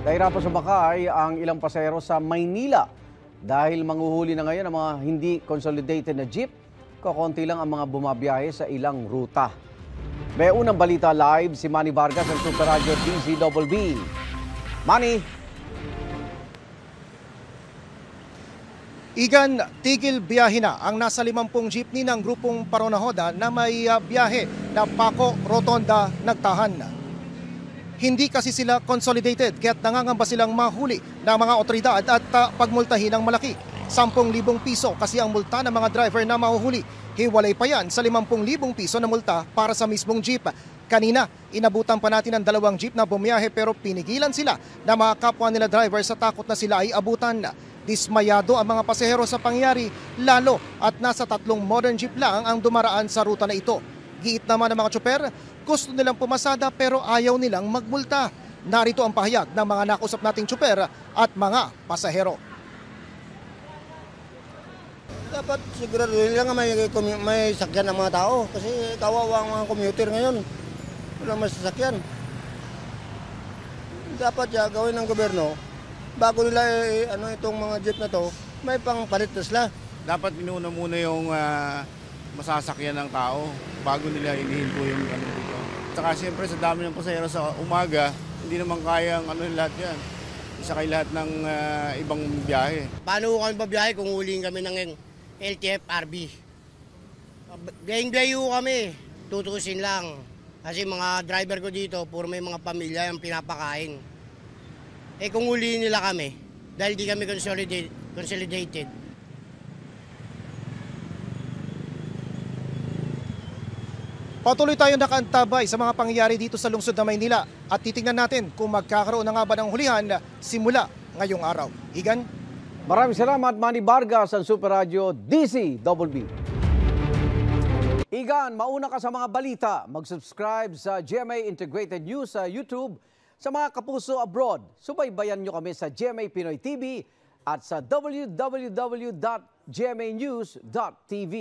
Nahirapan sumakay ang ilang pasahero sa Maynila dahil manghuhuli na ngayon ang mga hindi consolidated na jeep. Kakonti lang ang mga bumabiyahe sa ilang ruta. May unang balita live si Manny Vargas ng Super Radio DZBB. Manny. Igan, tigil biyahe na ang nasa 50 jeepney ng grupong Paronahoda na may biyahe na Paco Rotonda Nagtahan. Hindi kasi sila consolidated kaya't nangangamba silang mahuli ng mga otoridad at pagmultahin ng malaki. 10,000 piso kasi ang multa ng mga driver na mahuhuli. Hiwalay pa yan sa 50,000 piso na multa para sa mismong jeep. Kanina, inabutan pa natin ang 2 jeep na bumiyahe pero pinigilan sila na mga kapwa nila driver sa takot na sila ay abutan. Dismayado ang mga pasahero sa pangyari lalo at nasa 3 modern jeep lang ang dumaraan sa ruta na ito. Giit naman ng mga tsoper, gusto nilang pumasada pero ayaw nilang magmulta. Narito ang pahayag ng mga nakausap nating tsoper at mga pasahero. Dapat sigurado nila nga may sakyan ang mga tao kasi kawawa ang mga commuter ngayon. Walang masasakyan. Dapat gawin ng gobyerno bago nila itong mga jeep na to, may pangpalit na sila. Dapat inuna muna yung masasakyan ng tao bago nila inihinto yung dito. Saka siyempre sa dami ng pasahero sa umaga, hindi naman kayang lahat yan. Isakay lahat ng ibang biyahe. Paano kami babiyahe kung huling kami ng LTFRB? Biyahing-biyahe kami, tutusin lang. Kasi mga driver ko dito, puro may mga pamilya yung pinapakain. Kung huliin nila kami, dahil di kami consolidated. Patuloy tayong nakaantabay sa mga pangyayari dito sa lungsod ng Maynila at titingnan natin kung magkakaroon na nga ba ng hulihan simula ngayong araw. Igan? Maraming salamat Manny Vargas ng Super Radio DZBB. Igan, mauna ka sa mga balita. Mag-subscribe sa GMA Integrated News sa YouTube. Sa mga kapuso abroad, subaybayan nyo kami sa GMA Pinoy TV at sa www.gmanews.tv.